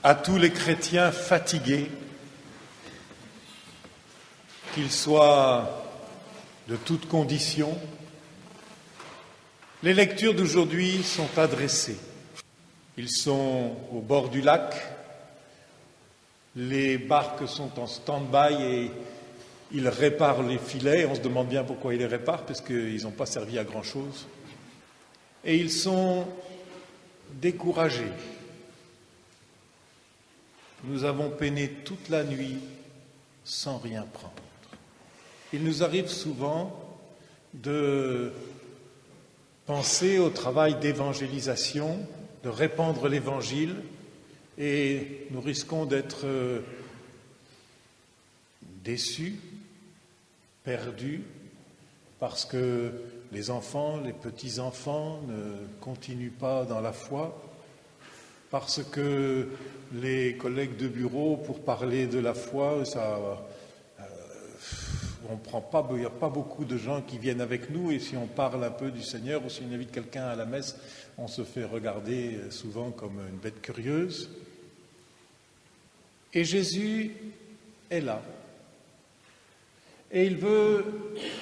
À tous les chrétiens fatigués, qu'ils soient de toutes conditions, les lectures d'aujourd'hui sont adressées. Ils sont au bord du lac, les barques sont en stand-by et ils réparent les filets. On se demande bien pourquoi ils les réparent, parce qu'ils n'ont pas servi à grand-chose. Et ils sont découragés. Nous avons peiné toute la nuit sans rien prendre. Il nous arrive souvent de penser au travail d'évangélisation, de répandre l'Évangile, et nous risquons d'être déçus, perdus, parce que les enfants, les petits-enfants ne continuent pas dans la foi, parce que les collègues de bureau, pour parler de la foi, il n'y a pas beaucoup de gens qui viennent avec nous, et si on parle un peu du Seigneur ou si on invite quelqu'un à la messe, on se fait regarder souvent comme une bête curieuse. Et Jésus est là. Et il veut,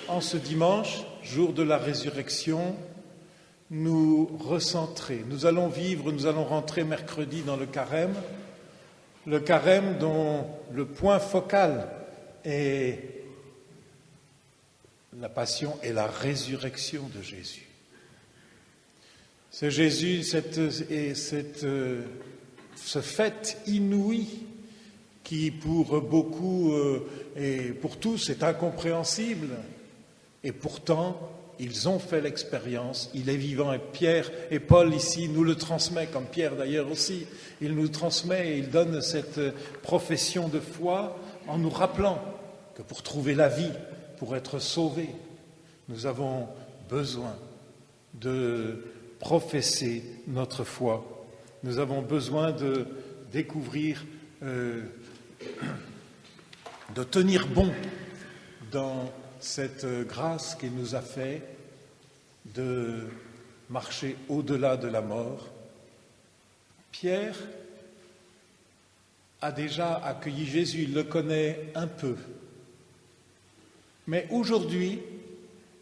en ce dimanche, jour de la résurrection, nous recentrer. Nous allons rentrer mercredi dans le carême dont le point focal est la passion et la résurrection de Jésus. C'est Jésus, ce fait inouï qui pour beaucoup et pour tous est incompréhensible, et pourtant ils ont fait l'expérience, il est vivant, et Pierre et Paul ici nous le transmet, comme Pierre d'ailleurs aussi, il nous transmet et il donne cette profession de foi en nous rappelant que pour trouver la vie, pour être sauvés, nous avons besoin de professer notre foi. Nous avons besoin de découvrir, de tenir bon dans cette grâce qu'il nous a fait de marcher au-delà de la mort. Pierre a déjà accueilli Jésus, il le connaît un peu. Mais aujourd'hui,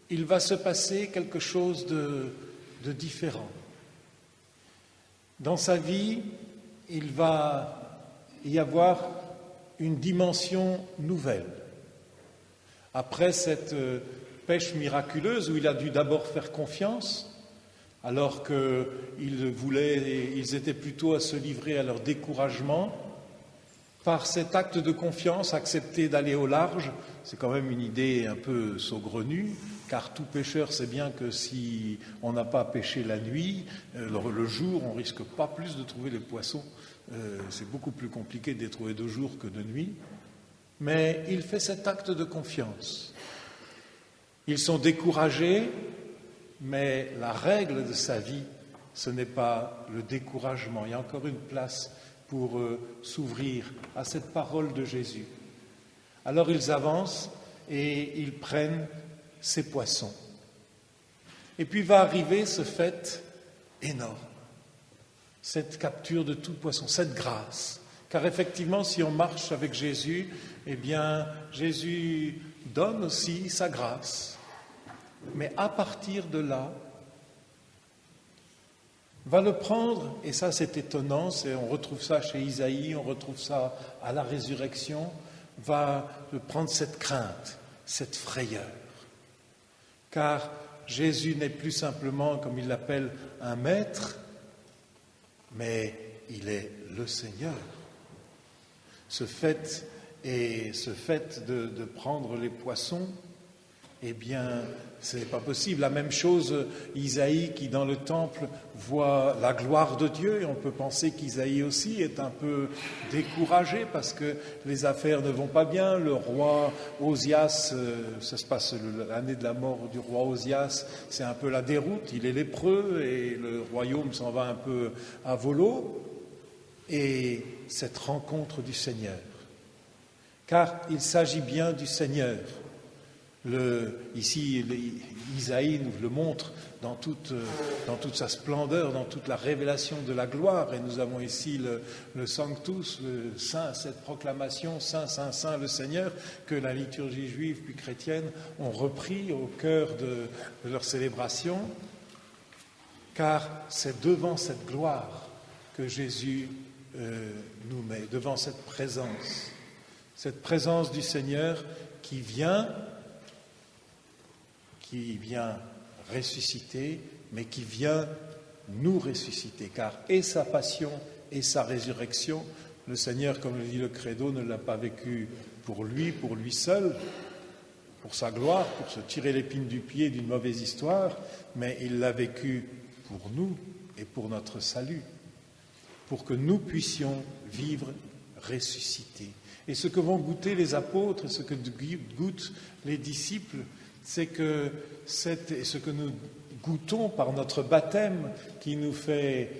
il va se passer quelque chose de différent. Dans sa vie, il va y avoir une dimension nouvelle. Après cette pêche miraculeuse où il a dû d'abord faire confiance, alors qu'ils étaient plutôt à se livrer à leur découragement, par cet acte de confiance, accepter d'aller au large, c'est quand même une idée un peu saugrenue, car tout pêcheur sait bien que si on n'a pas pêché la nuit, le jour, on risque pas plus de trouver les poissons. C'est beaucoup plus compliqué de les trouver de jour que de nuit. Mais il fait cet acte de confiance. Ils sont découragés, mais la règle de sa vie, ce n'est pas le découragement. Il y a encore une place pour s'ouvrir à cette parole de Jésus. Alors ils avancent et ils prennent ces poissons. Et puis va arriver ce fait énorme, cette capture de tout poisson, cette grâce. Car effectivement, si on marche avec Jésus, eh bien, Jésus donne aussi sa grâce. Mais à partir de là, va le prendre, et ça c'est étonnant, on retrouve ça chez Isaïe, on retrouve ça à la résurrection, va le prendre cette crainte, cette frayeur. Car Jésus n'est plus simplement, comme il l'appelle, un maître, mais il est le Seigneur. Ce fait de prendre les poissons, eh bien, ce n'est pas possible. La même chose, Isaïe qui dans le temple voit la gloire de Dieu, et on peut penser qu'Isaïe aussi est un peu découragé parce que les affaires ne vont pas bien. Le roi Osias, ça se passe l'année de la mort du roi Osias, c'est un peu la déroute, il est lépreux et le royaume s'en va un peu à volo. Et cette rencontre du Seigneur, car il s'agit bien du Seigneur. Ici, Isaïe nous le montre dans toute sa splendeur, dans toute la révélation de la gloire. Et nous avons ici le Sanctus, le Saint, cette proclamation, Saint, Saint, Saint, le Seigneur, que la liturgie juive puis chrétienne ont repris au cœur de leur célébration, car c'est devant cette gloire que Jésus nous met, devant cette présence du Seigneur qui vient ressusciter, mais qui vient nous ressusciter, car et sa passion et sa résurrection, le Seigneur, comme le dit le Credo, ne l'a pas vécu pour lui seul, pour sa gloire, pour se tirer l'épine du pied d'une mauvaise histoire, mais il l'a vécu pour nous et pour notre salut, pour que nous puissions vivre ressuscités. Et ce que vont goûter les apôtres, ce que goûtent les disciples, c'est que ce que nous goûtons par notre baptême, qui nous fait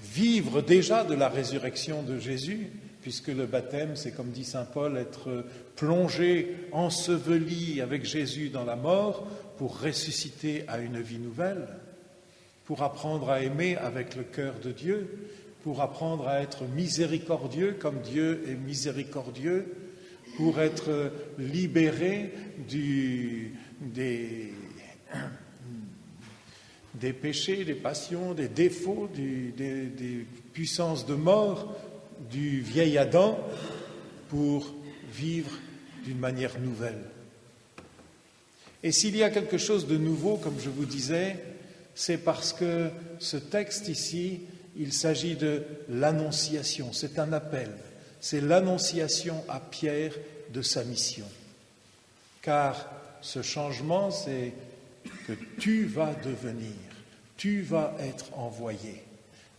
vivre déjà de la résurrection de Jésus, puisque le baptême, c'est comme dit saint Paul, être plongé, enseveli avec Jésus dans la mort pour ressusciter à une vie nouvelle, pour apprendre à aimer avec le cœur de Dieu, pour apprendre à être miséricordieux comme Dieu est miséricordieux, pour être libéré des péchés, des passions, des défauts, des puissances de mort du vieil Adam, pour vivre d'une manière nouvelle. Et s'il y a quelque chose de nouveau, comme je vous disais, c'est parce que ce texte ici, il s'agit de l'annonciation, c'est un appel, c'est l'annonciation à Pierre de sa mission. Car ce changement, c'est que tu vas être envoyé,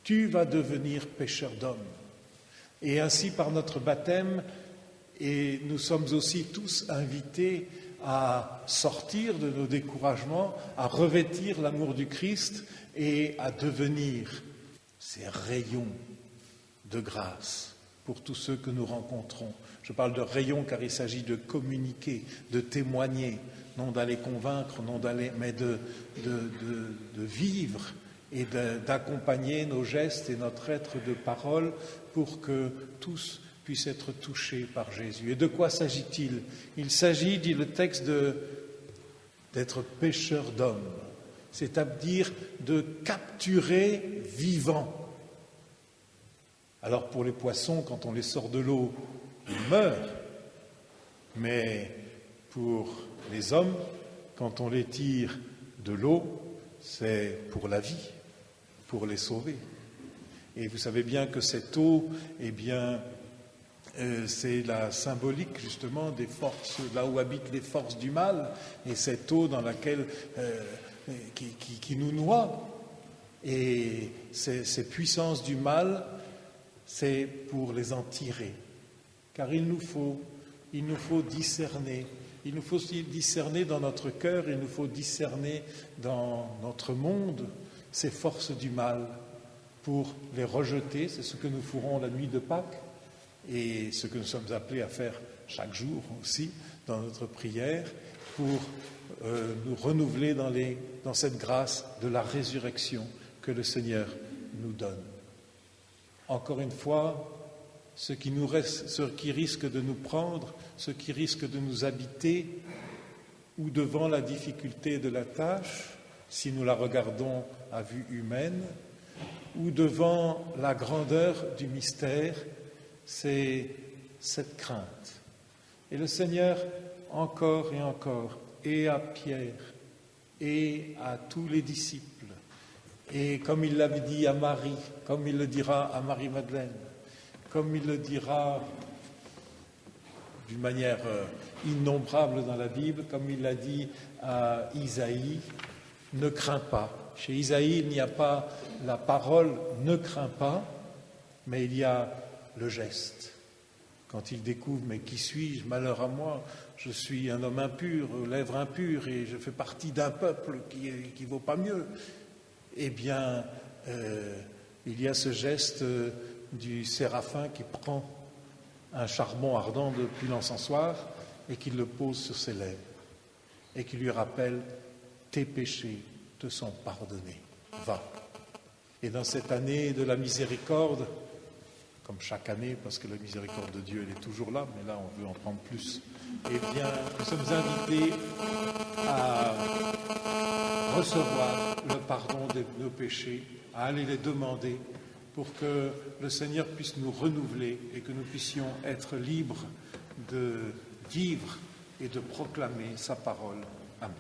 tu vas devenir pêcheur d'hommes. Et ainsi, par notre baptême, et nous sommes aussi tous invités à sortir de nos découragements, à revêtir l'amour du Christ et à devenir ces rayons de grâce pour tous ceux que nous rencontrons. Je parle de rayons car il s'agit de communiquer, de témoigner, non d'aller convaincre, mais de vivre et d'accompagner nos gestes et notre être de parole pour que tous puissent être touchés par Jésus. Et de quoi s'agit-il ? Il s'agit, dit le texte, d'être pêcheur d'hommes, c'est-à-dire de capturer vivants. Alors pour les poissons, quand on les sort de l'eau, ils meurent, mais pour les hommes, quand on les tire de l'eau, c'est pour la vie, pour les sauver. Et vous savez bien que cette eau, c'est la symbolique justement des forces, là où habitent les forces du mal, et cette eau dans laquelle qui nous noie. Et ces puissances du mal, c'est pour les en tirer. Car il nous faut discerner. Il nous faut aussi discerner dans notre cœur, il nous faut discerner dans notre monde ces forces du mal pour les rejeter. C'est ce que nous ferons la nuit de Pâques et ce que nous sommes appelés à faire chaque jour aussi dans notre prière pour nous renouveler dans cette grâce de la résurrection que le Seigneur nous donne. Encore une fois, ce qui risque de nous prendre, ce qui risque de nous habiter, ou devant la difficulté de la tâche, si nous la regardons à vue humaine, ou devant la grandeur du mystère, c'est cette crainte. Et le Seigneur, encore et encore, et à Pierre, et à tous les disciples, et comme il l'avait dit à Marie, comme il le dira à Marie-Madeleine, comme il le dira d'une manière innombrable dans la Bible, comme il l'a dit à Isaïe, ne crains pas. Chez Isaïe, il n'y a pas la parole « ne crains pas », mais il y a le geste. Quand il découvre « mais qui suis-je, malheur à moi, je suis un homme impur, aux lèvres impures, et je fais partie d'un peuple qui vaut pas mieux », eh bien, il y a ce geste du séraphin qui prend un charbon ardent depuis l'encensoir et qui le pose sur ses lèvres. et qui lui rappelle « Tes péchés te sont pardonnés, va ». Et dans cette année de la miséricorde, comme chaque année, parce que la miséricorde de Dieu, elle est toujours là, mais là, on veut en prendre plus, eh bien, nous sommes invités à recevoir le pardon de nos péchés, à aller les demander pour que le Seigneur puisse nous renouveler et que nous puissions être libres de vivre et de proclamer sa parole. Amen.